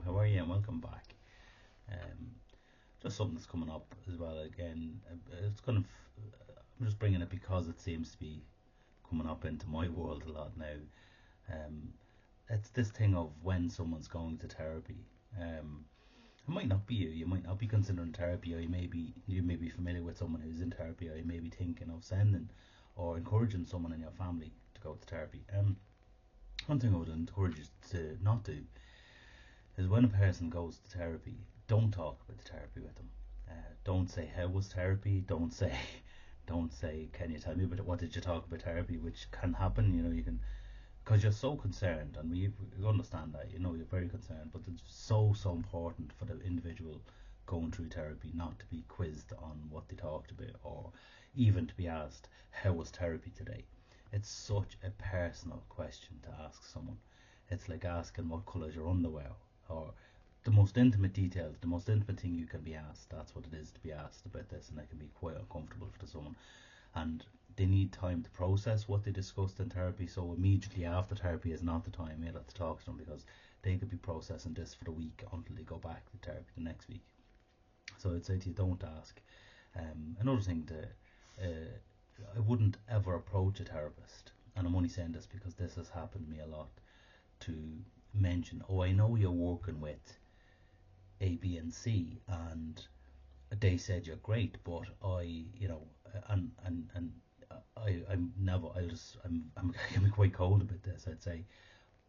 Hello, how are you? And welcome back. Um, just something that's coming up as well. Again, it's kind of I'm just bringing it because it seems to be coming up into my world a lot now. Um, it's this thing of when someone's going to therapy. Um, it might not be you. You might not be considering therapy, or you may be familiar with someone who's in therapy, or you may be thinking of sending or encouraging someone in your family to go to therapy. One thing I would encourage you to not do is when a person goes to therapy, don't talk about the therapy with them. Don't say how was therapy. Don't say, don't say, can you tell me about it? What did you talk about therapy? Which can happen. You can because you're so concerned, and we understand that. You're very concerned, but it's so important for the individual going through therapy not to be quizzed on what they talked about, or even to be asked how was therapy today. It's such a personal question to ask someone. It's like asking what colour is your underwear, or the most intimate details, the most intimate thing you can be asked. That's what it is to be asked about this, and it can be quite uncomfortable for someone. And they need time to process what they discussed in therapy. So immediately after therapy is not the time you'll have to talk to them, because they could be processing this for a week until they go back to therapy the next week. So I'd say to you, don't ask. Another thing, I wouldn't ever approach a therapist, and I'm only saying this because this has happened to me a lot, to mention, oh, I know you're working with A, B, and C, and they said you're great, but I'm never. I'm I can be quite cold about this. I'd say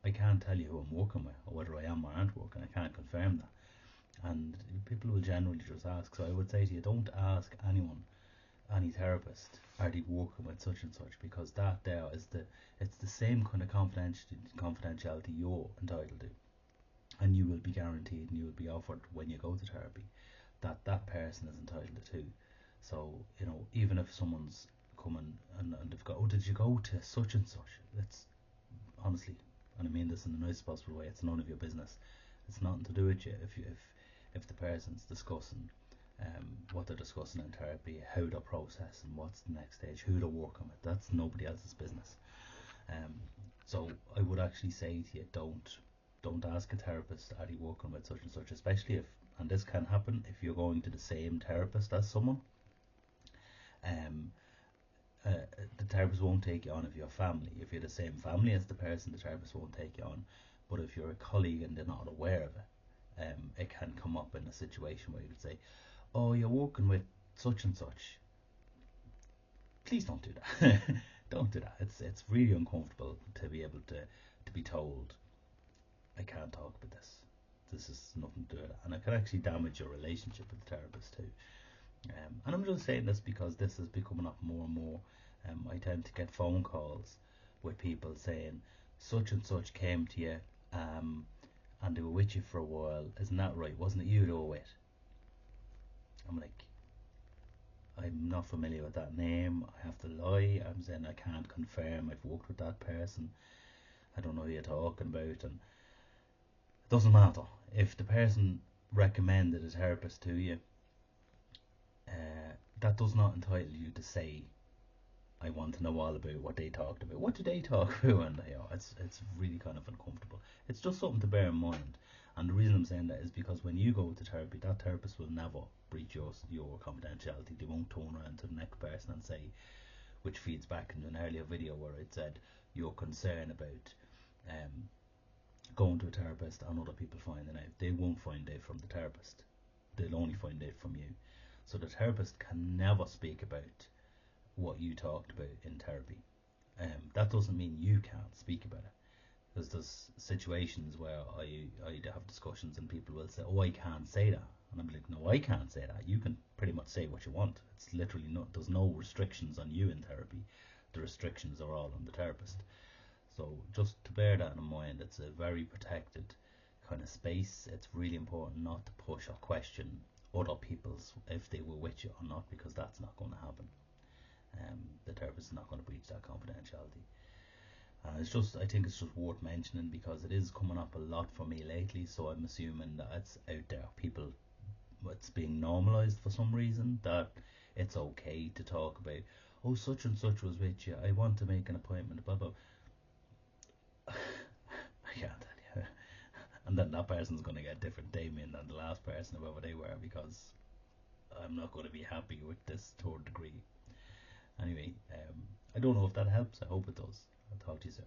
I can't tell you who I'm working with, or whether I am or aren't working. I can't confirm that, and people will generally just ask. So I would say to you, don't ask anyone, any therapist, are they working with such and such, because that there is it's the same kind of confidentiality you're entitled to, and you will be guaranteed and you will be offered when you go to therapy that that person is entitled to too. So even if someone's coming and they've got, oh, did you go to such and such? It's honestly, and I mean this in the nicest possible way, it's none of your business. It's nothing to do with you. If the person's discussing what they're discussing in therapy, how they're processing, what's the next stage, who they're working with, that's nobody else's business. Um, so I would actually say to you, don't ask a therapist, are you working with such and such, especially if, and this can happen if you're going to the same therapist as someone. Um, uh, the therapist won't take you on if you're family. If you're the same family as the person, the therapist won't take you on. But if you're a colleague and they're not aware of it, it can come up in a situation where you would say, "Oh, you're working with such and such." Please don't do that. Don't do that. It's really uncomfortable to be able to be told, "I can't talk about this. This is nothing to do with it," and it can actually damage your relationship with the therapist too. And I'm just saying this because this is becoming up more and more. I tend to get phone calls with people saying, such and such came to you, um, and they were with you for a while. Isn't that right? Wasn't it you they were with? I'm like, I'm not familiar with that name. I have to lie. I'm saying I can't confirm I've worked with that person. I don't know who you're talking about, and it doesn't matter. If the person recommended a therapist to you, that does not entitle you to say, I want to know all about what they talked about. What do they talk about? And it's really kind of uncomfortable. It's just something to bear in mind. And the reason I'm saying that is because when you go to therapy, that therapist will never breach your confidentiality. They won't turn around to the next person and say, which feeds back into an earlier video where it said your concern about um, going to a therapist and other people finding out. They won't find out from the therapist. They'll only find out from you. So the therapist can never speak about what you talked about in therapy. That doesn't mean you can't speak about it. Because there's situations where I have discussions and people will say, oh, I can't say that. And I'm like, no, I can't say that. You can pretty much say what you want. It's literally not, there's no restrictions on you in therapy. The restrictions are all on the therapist. So just to bear that in mind, it's a very protected kind of space. It's really important not to push or question other people's, if they were with you or not, because that's not going to happen. The therapist is not going to breach that confidentiality. I think it's just worth mentioning because it is coming up a lot for me lately. So I'm assuming that it's out there. People, it's being normalised for some reason that it's okay to talk about. Oh, such and such was with you. I want to make an appointment. Blah blah. I can't tell you. and then that person's going to get different Damien than the last person, whoever they were, because I'm not going to be happy with this third degree. Anyway, I don't know if that helps. I hope it does. I'll talk to you soon.